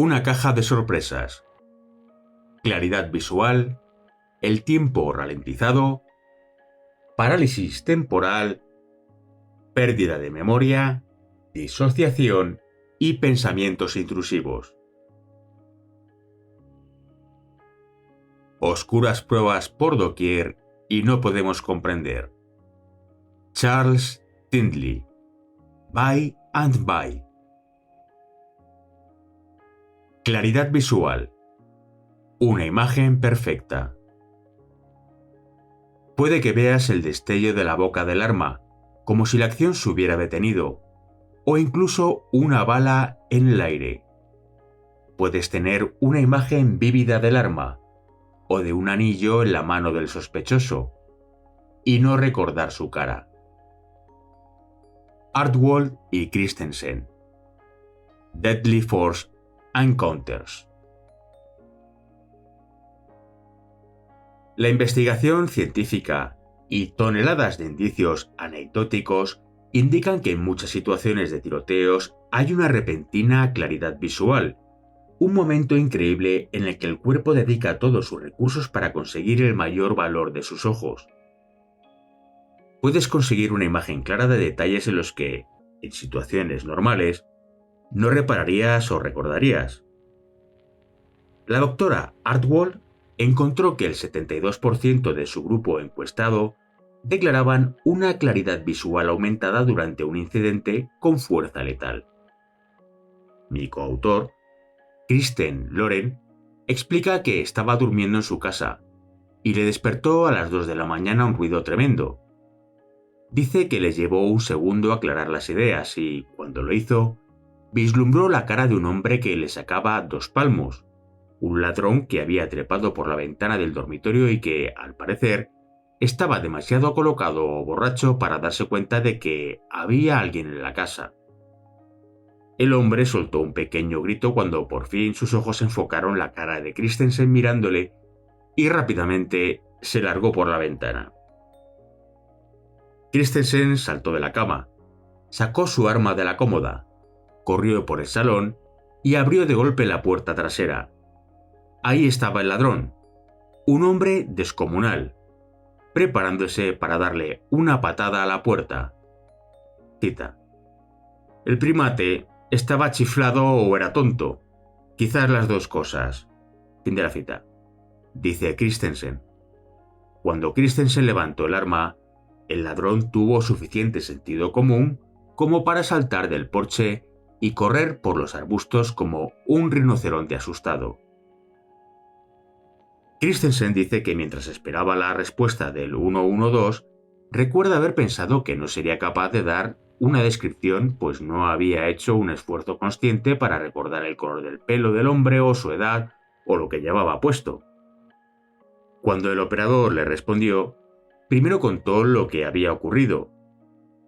Una caja de sorpresas. Claridad visual, el tiempo ralentizado, parálisis temporal, pérdida de memoria, disociación y pensamientos intrusivos. Oscuras pruebas por doquier y no podemos comprender. Charles Tindley. By and by. Claridad visual. Una imagen perfecta. Puede que veas el destello de la boca del arma, como si la acción se hubiera detenido, o incluso una bala en el aire. Puedes tener una imagen vívida del arma, o de un anillo en la mano del sospechoso, y no recordar su cara. Artwold y Christensen. Deadly Force Encounters. La investigación científica y toneladas de indicios anecdóticos indican que en muchas situaciones de tiroteos hay una repentina claridad visual, un momento increíble en el que el cuerpo dedica todos sus recursos para conseguir el mayor valor de sus ojos. Puedes conseguir una imagen clara de detalles en los que, en situaciones normales, no repararías o recordarías. La doctora Artwold encontró que el 72% de su grupo encuestado declaraban una claridad visual aumentada durante un incidente con fuerza letal. Mi coautor, Kristen Loren, explica que estaba durmiendo en su casa y le despertó a las 2 de la mañana un ruido tremendo. Dice que le llevó un segundo aclarar las ideas y, cuando lo hizo, vislumbró la cara de un hombre que le sacaba 2 palmos, un ladrón que había trepado por la ventana del dormitorio y que, al parecer, estaba demasiado colocado o borracho para darse cuenta de que había alguien en la casa. El hombre soltó un pequeño grito cuando por fin sus ojos enfocaron la cara de Christensen mirándole y rápidamente se largó por la ventana. Christensen saltó de la cama, sacó su arma de la cómoda, corrió por el salón y abrió de golpe la puerta trasera. Ahí estaba el ladrón, un hombre descomunal, preparándose para darle una patada a la puerta. Cita. El primate estaba chiflado o era tonto, quizás las dos cosas. Fin de la cita. Dice Christensen. Cuando Christensen levantó el arma, el ladrón tuvo suficiente sentido común como para saltar del porche y correr por los arbustos como un rinoceronte asustado. Christensen dice que mientras esperaba la respuesta del 112, recuerda haber pensado que no sería capaz de dar una descripción, pues no había hecho un esfuerzo consciente para recordar el color del pelo del hombre o su edad o lo que llevaba puesto. Cuando el operador le respondió, primero contó lo que había ocurrido.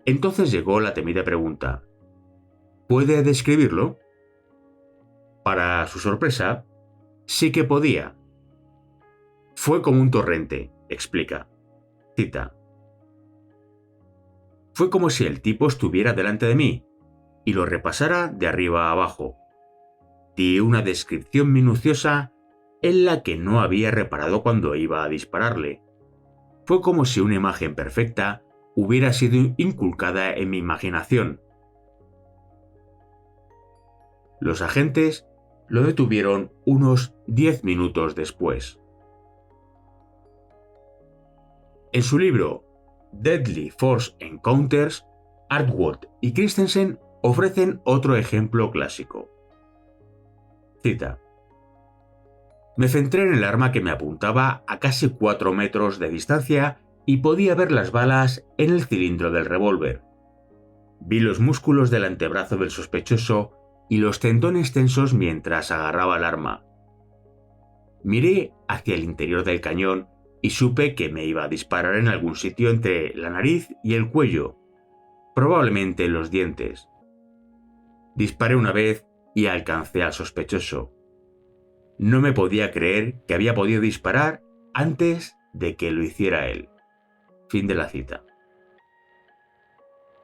Entonces llegó la temida pregunta: ¿puede describirlo? Para su sorpresa, sí que podía. Fue como un torrente, explica. Cita. Fue como si el tipo estuviera delante de mí y lo repasara de arriba a abajo. Di una descripción minuciosa en la que no había reparado cuando iba a dispararle. Fue como si una imagen perfecta hubiera sido inculcada en mi imaginación. Los agentes lo detuvieron unos 10 minutos después. En su libro Deadly Force Encounters, Artwold y Christensen ofrecen otro ejemplo clásico. Cita. Me centré en el arma que me apuntaba a casi 4 metros de distancia y podía ver las balas en el cilindro del revólver. Vi los músculos del antebrazo del sospechoso y los tendones tensos mientras agarraba el arma. Miré hacia el interior del cañón y supe que me iba a disparar en algún sitio entre la nariz y el cuello, probablemente en los dientes. Disparé una vez y alcancé al sospechoso. No me podía creer que había podido disparar antes de que lo hiciera él. Fin de la cita.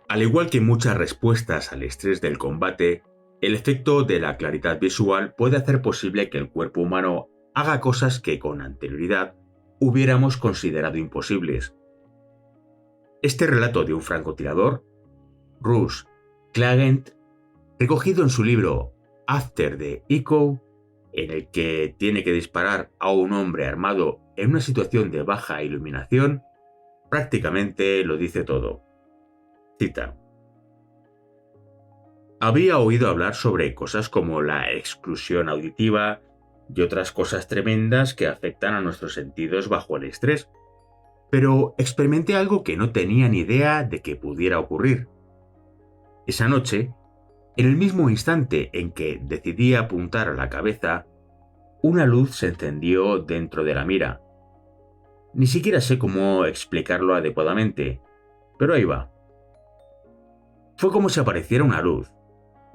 Al igual que muchas respuestas al estrés del combate, El efecto de la claridad visual puede hacer posible que el cuerpo humano haga cosas que con anterioridad hubiéramos considerado imposibles. Este relato de un francotirador, Russ Clagent, recogido en su libro After the Echo, en el que tiene que disparar a un hombre armado en una situación de baja iluminación, prácticamente lo dice todo. Cita: había oído hablar sobre cosas como la exclusión auditiva y otras cosas tremendas que afectan a nuestros sentidos bajo el estrés, pero experimenté algo que no tenía ni idea de que pudiera ocurrir. Esa noche, en el mismo instante en que decidí apuntar a la cabeza, una luz se encendió dentro de la mira. Ni siquiera sé cómo explicarlo adecuadamente, pero ahí va. Fue como si apareciera una luz,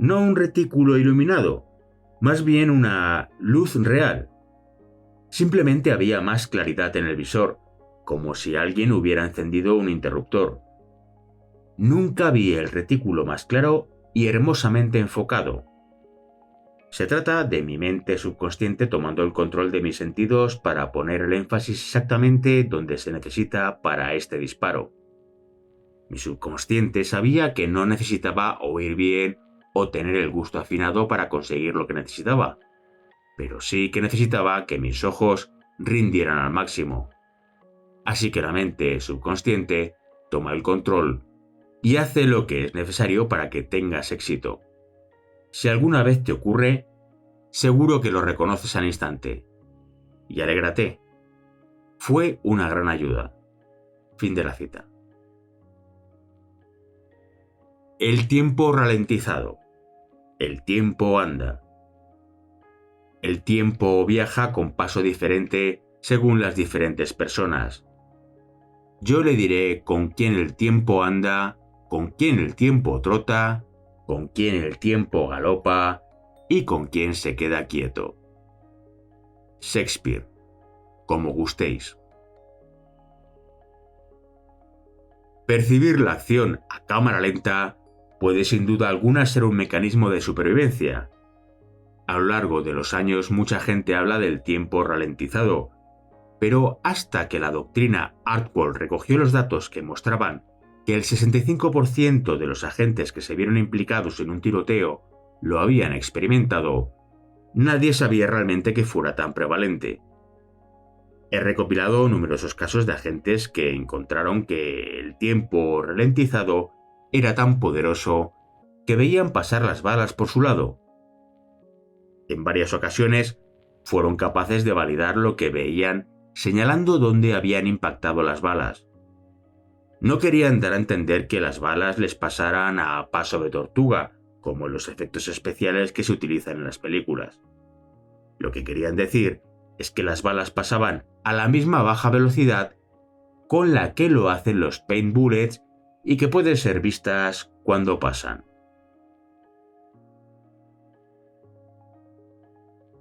no un retículo iluminado, más bien una luz real. Simplemente había más claridad en el visor, como si alguien hubiera encendido un interruptor. Nunca vi el retículo más claro y hermosamente enfocado. Se trata de mi mente subconsciente tomando el control de mis sentidos para poner el énfasis exactamente donde se necesita para este disparo. Mi subconsciente sabía que no necesitaba oír bien o tener el gusto afinado para conseguir lo que necesitaba, pero sí que necesitaba que mis ojos rindieran al máximo. Así que la mente subconsciente toma el control y hace lo que es necesario para que tengas éxito. Si alguna vez te ocurre, seguro que lo reconoces al instante. Y alégrate. Fue una gran ayuda. Fin de la cita. El tiempo ralentizado. El tiempo anda. El tiempo viaja con paso diferente según las diferentes personas. Yo le diré con quién el tiempo anda, con quién el tiempo trota, con quién el tiempo galopa y con quién se queda quieto. Shakespeare, como gustéis. Percibir la acción a cámara lenta puede sin duda alguna ser un mecanismo de supervivencia. A lo largo de los años mucha gente habla del tiempo ralentizado, pero hasta que la doctrina Artwell recogió los datos que mostraban que el 65% de los agentes que se vieron implicados en un tiroteo lo habían experimentado, nadie sabía realmente que fuera tan prevalente. He recopilado numerosos casos de agentes que encontraron que el tiempo ralentizado era tan poderoso que veían pasar las balas por su lado. En varias ocasiones fueron capaces de validar lo que veían señalando dónde habían impactado las balas. No querían dar a entender que las balas les pasaran a paso de tortuga, como en los efectos especiales que se utilizan en las películas. Lo que querían decir es que las balas pasaban a la misma baja velocidad con la que lo hacen los paint bullets y que pueden ser vistas cuando pasan.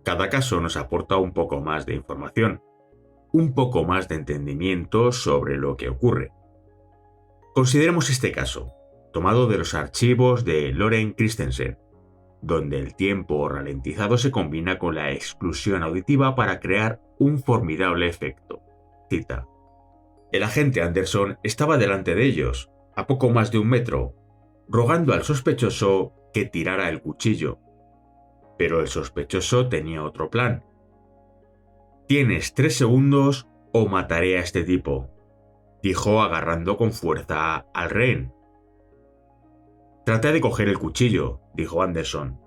Cada caso nos aporta un poco más de información, un poco más de entendimiento sobre lo que ocurre. Consideremos este caso, tomado de los archivos de Loren Christensen, donde el tiempo ralentizado se combina con la exclusión auditiva para crear un formidable efecto. Cita: el agente Anderson estaba delante de ellos, a poco más de 1 metro, rogando al sospechoso que tirara el cuchillo. Pero el sospechoso tenía otro plan. «Tienes 3 segundos o mataré a este tipo», dijo agarrando con fuerza al rehén. «Traté de coger el cuchillo», dijo Anderson,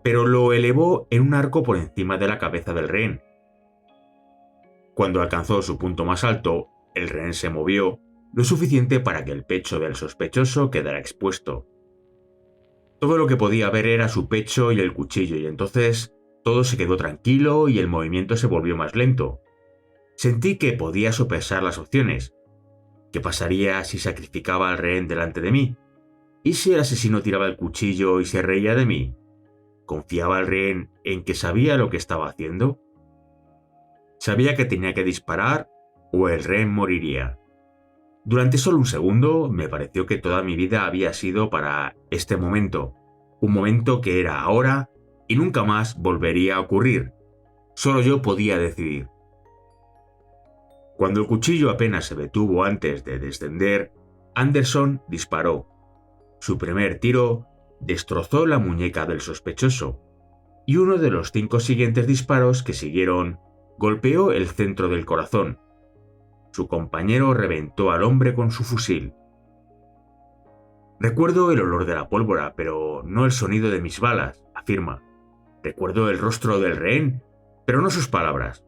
pero lo elevó en un arco por encima de la cabeza del rehén. Cuando alcanzó su punto más alto, el rehén se movió lo suficiente para que el pecho del sospechoso quedara expuesto. Todo lo que podía ver era su pecho y el cuchillo, y entonces todo se quedó tranquilo y el movimiento se volvió más lento. Sentí que podía sopesar las opciones. ¿Qué pasaría si sacrificaba al rehén delante de mí? ¿Y si el asesino tiraba el cuchillo y se reía de mí? ¿Confiaba el rehén en que sabía lo que estaba haciendo? Sabía que tenía que disparar o el rehén moriría. Durante solo un segundo me pareció que toda mi vida había sido para este momento. Un momento que era ahora y nunca más volvería a ocurrir. Solo yo podía decidir. Cuando el cuchillo apenas se detuvo antes de descender, Anderson disparó. Su primer tiro destrozó la muñeca del sospechoso, y uno de los 5 siguientes disparos que siguieron golpeó el centro del corazón. Su compañero reventó al hombre con su fusil. Recuerdo el olor de la pólvora, pero no el sonido de mis balas, afirma. Recuerdo el rostro del rehén, pero no sus palabras.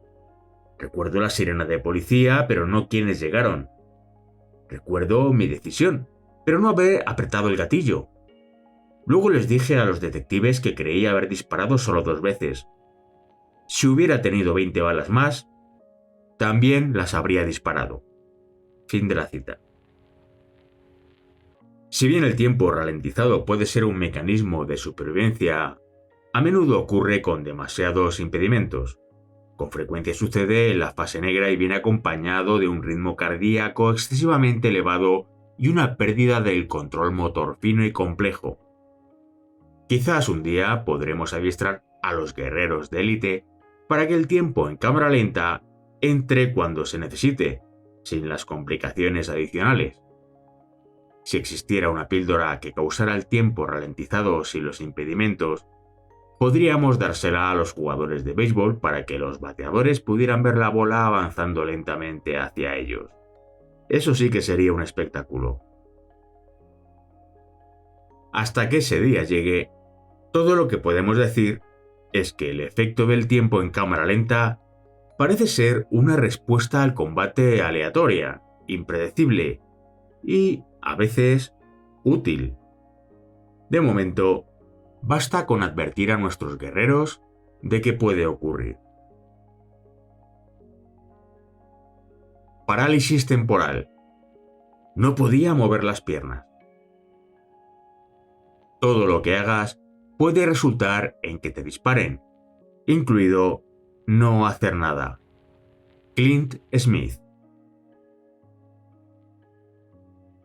Recuerdo la sirena de policía, pero no quienes llegaron. Recuerdo mi decisión, pero no haber apretado el gatillo. Luego les dije a los detectives que creía haber disparado solo 2 veces. Si hubiera tenido 20 balas más, también las habría disparado. Fin de la cita. Si bien el tiempo ralentizado puede ser un mecanismo de supervivencia, a menudo ocurre con demasiados impedimentos. Con frecuencia sucede en la fase negra y viene acompañado de un ritmo cardíaco excesivamente elevado y una pérdida del control motor fino y complejo. Quizás un día podremos adiestrar a los guerreros de élite para que el tiempo en cámara lenta entre cuando se necesite, sin las complicaciones adicionales. Si existiera una píldora que causara el tiempo ralentizado sin los impedimentos, podríamos dársela a los jugadores de béisbol para que los bateadores pudieran ver la bola avanzando lentamente hacia ellos. Eso sí que sería un espectáculo. Hasta que ese día llegue, todo lo que podemos decir es que el efecto del tiempo en cámara lenta parece ser una respuesta al combate aleatoria, impredecible y, a veces, útil. De momento, basta con advertir a nuestros guerreros de que puede ocurrir. Parálisis temporal. No podía mover las piernas. Todo lo que hagas puede resultar en que te disparen, incluido no hacer nada. Clint Smith.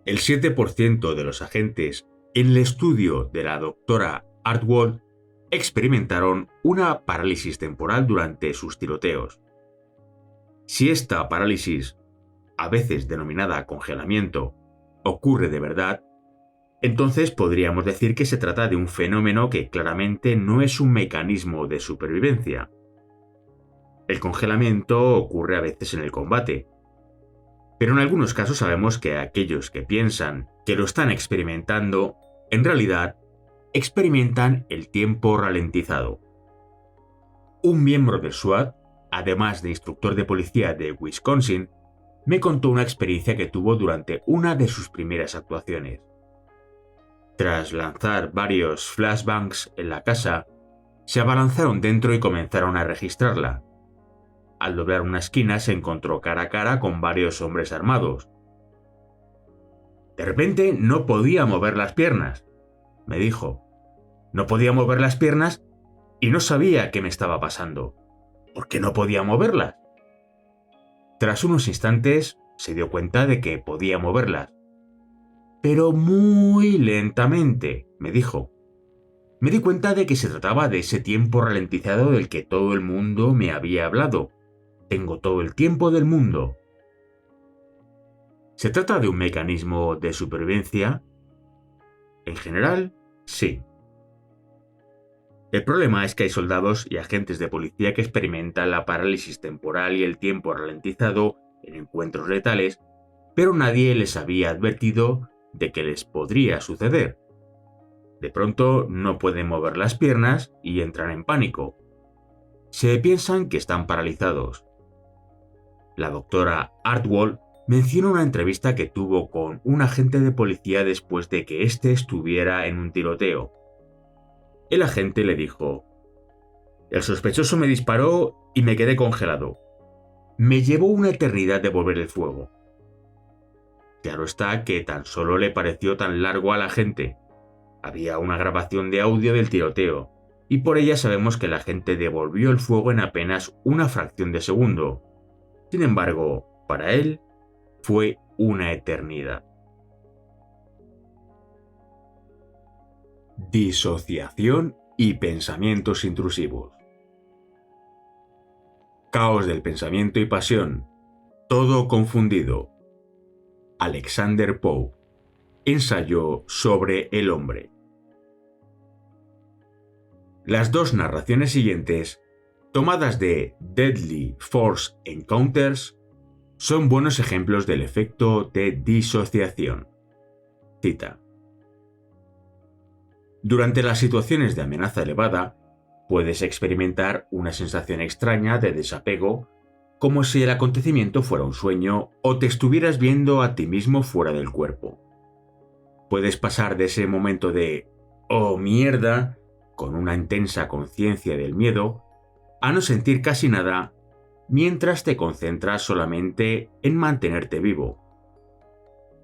El 7% de los agentes en el estudio de la doctora Artwood experimentaron una parálisis temporal durante sus tiroteos. Si esta parálisis, a veces denominada congelamiento, ocurre de verdad, entonces podríamos decir que se trata de un fenómeno que claramente no es un mecanismo de supervivencia. El congelamiento ocurre a veces en el combate, pero en algunos casos sabemos que aquellos que piensan que lo están experimentando, en realidad, experimentan el tiempo ralentizado. Un miembro del SWAT, además de instructor de policía de Wisconsin, me contó una experiencia que tuvo durante una de sus primeras actuaciones. Tras lanzar varios flashbangs en la casa, se abalanzaron dentro y comenzaron a registrarla. Al doblar una esquina se encontró cara a cara con varios hombres armados. De repente no podía mover las piernas, me dijo. No podía mover las piernas y no sabía qué me estaba pasando. ¿Por qué no podía moverlas? Tras unos instantes se dio cuenta de que podía moverlas. Pero muy lentamente, me dijo. Me di cuenta de que se trataba de ese tiempo ralentizado del que todo el mundo me había hablado. Tengo todo el tiempo del mundo. ¿Se trata de un mecanismo de supervivencia? En general, sí. El problema es que hay soldados y agentes de policía que experimentan la parálisis temporal y el tiempo ralentizado en encuentros letales, pero nadie les había advertido de que les podría suceder. De pronto no pueden mover las piernas y entran en pánico. Se piensan que están paralizados. La doctora Artwood menciona una entrevista que tuvo con un agente de policía después de que éste estuviera en un tiroteo. El agente le dijo: «El sospechoso me disparó y me quedé congelado. Me llevó una eternidad devolver el fuego». Claro está que tan solo le pareció tan largo al agente. Había una grabación de audio del tiroteo, y por ella sabemos que el agente devolvió el fuego en apenas una fracción de segundo. Sin embargo, para él, fue una eternidad. Disociación y pensamientos intrusivos. Caos del pensamiento y pasión. Todo confundido. Alexander Pope. Ensayo sobre el hombre. Las dos narraciones siguientes, tomadas de Deadly Force Encounters, son buenos ejemplos del efecto de disociación. Cita. Durante las situaciones de amenaza elevada, puedes experimentar una sensación extraña de desapego, como si el acontecimiento fuera un sueño o te estuvieras viendo a ti mismo fuera del cuerpo. Puedes pasar de ese momento de «oh mierda», con una intensa conciencia del miedo, a no sentir casi nada mientras te concentras solamente en mantenerte vivo.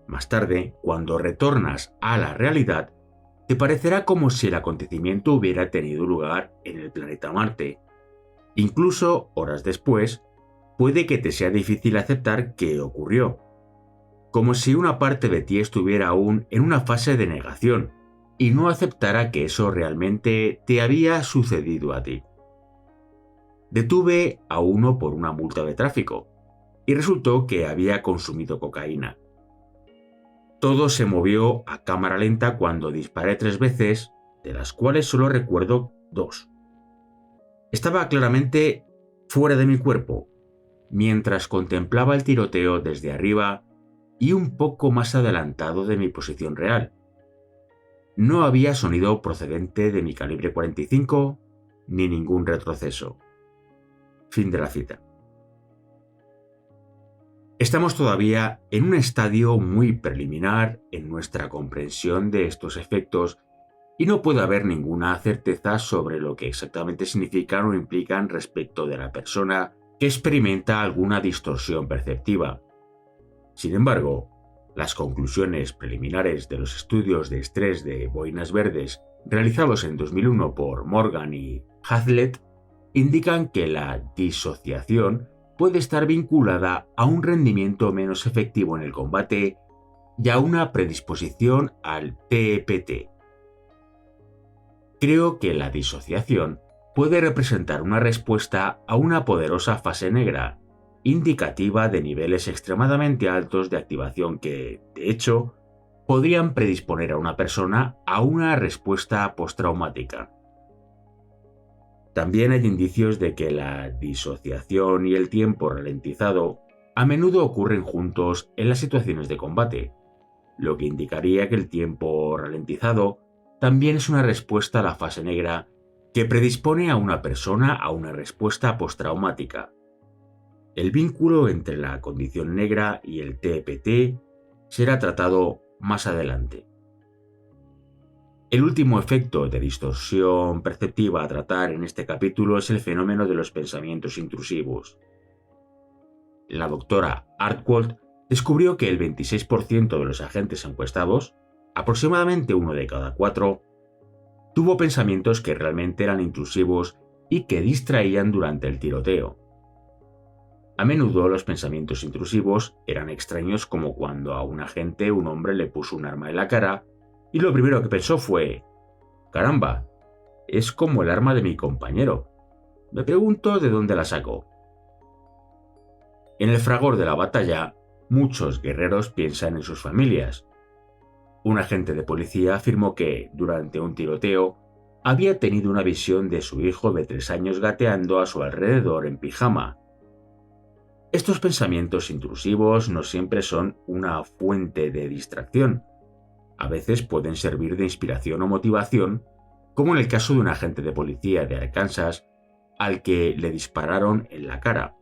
Más tarde, cuando retornas a la realidad, te parecerá como si el acontecimiento hubiera tenido lugar en el planeta Marte. Incluso, horas después, puede que te sea difícil aceptar que ocurrió, como si una parte de ti estuviera aún en una fase de negación y no aceptara que eso realmente te había sucedido a ti. Detuve a uno por una multa de tráfico y resultó que había consumido cocaína. Todo se movió a cámara lenta cuando disparé 3 veces, de las cuales solo recuerdo 2. Estaba claramente fuera de mi cuerpo, mientras contemplaba el tiroteo desde arriba y un poco más adelantado de mi posición real. No había sonido procedente de mi calibre 45 ni ningún retroceso. Fin de la cita. Estamos todavía en un estadio muy preliminar en nuestra comprensión de estos efectos y no puede haber ninguna certeza sobre lo que exactamente significan o implican respecto de la persona que experimenta alguna distorsión perceptiva. Sin embargo, las conclusiones preliminares de los estudios de estrés de boinas verdes realizados en 2001 por Morgan y Hazlett indican que la disociación puede estar vinculada a un rendimiento menos efectivo en el combate y a una predisposición al TEPT. Creo que la disociación puede representar una respuesta a una poderosa fase negra, indicativa de niveles extremadamente altos de activación que, de hecho, podrían predisponer a una persona a una respuesta postraumática. También hay indicios de que la disociación y el tiempo ralentizado a menudo ocurren juntos en las situaciones de combate, lo que indicaría que el tiempo ralentizado también es una respuesta a la fase negra que predispone a una persona a una respuesta postraumática. El vínculo entre la condición negra y el TPT será tratado más adelante. El último efecto de distorsión perceptiva a tratar en este capítulo es el fenómeno de los pensamientos intrusivos. La doctora Artwold descubrió que el 26% de los agentes encuestados, aproximadamente 1 de cada 4, tuvo pensamientos que realmente eran intrusivos y que distraían durante el tiroteo. A menudo los pensamientos intrusivos eran extraños, como cuando a un agente un hombre le puso un arma en la cara y lo primero que pensó fue: «Caramba, es como el arma de mi compañero. Me pregunto de dónde la sacó». En el fragor de la batalla, muchos guerreros piensan en sus familias. Un agente de policía afirmó que, durante un tiroteo, había tenido una visión de su hijo de 3 años gateando a su alrededor en pijama. Estos pensamientos intrusivos no siempre son una fuente de distracción. A veces pueden servir de inspiración o motivación, como en el caso de un agente de policía de Arkansas al que le dispararon en la cara.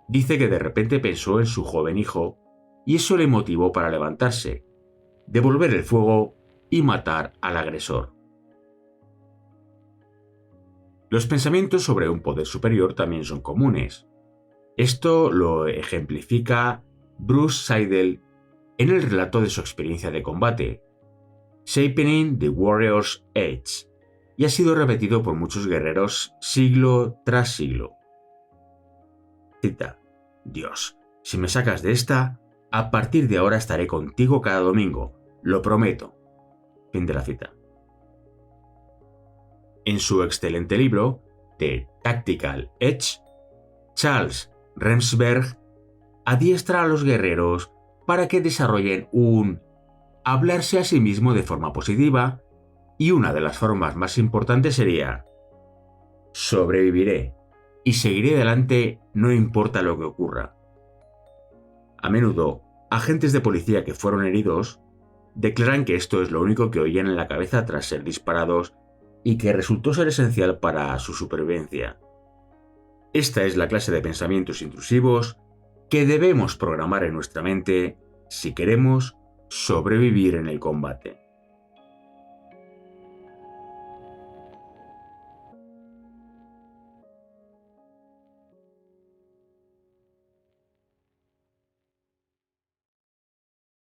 Dice que de repente pensó en su joven hijo y eso le motivó para levantarse, devolver el fuego y matar al agresor. Los pensamientos sobre un poder superior también son comunes. Esto lo ejemplifica Bruce Seidel en el relato de su experiencia de combate, Shaping the Warrior's Edge, y ha sido repetido por muchos guerreros siglo tras siglo. Cita: «Dios, si me sacas de esta, a partir de ahora estaré contigo cada domingo, lo prometo». Fin de la cita. En su excelente libro, The Tactical Edge, Charles Remsberg adiestra a los guerreros para que desarrollen un hablarse a sí mismo de forma positiva, y una de las formas más importantes sería: sobreviviré y seguiré adelante no importa lo que ocurra. A menudo, agentes de policía que fueron heridos declaran que esto es lo único que oían en la cabeza tras ser disparados y que resultó ser esencial para su supervivencia. Esta es la clase de pensamientos intrusivos que debemos programar en nuestra mente si queremos sobrevivir en el combate.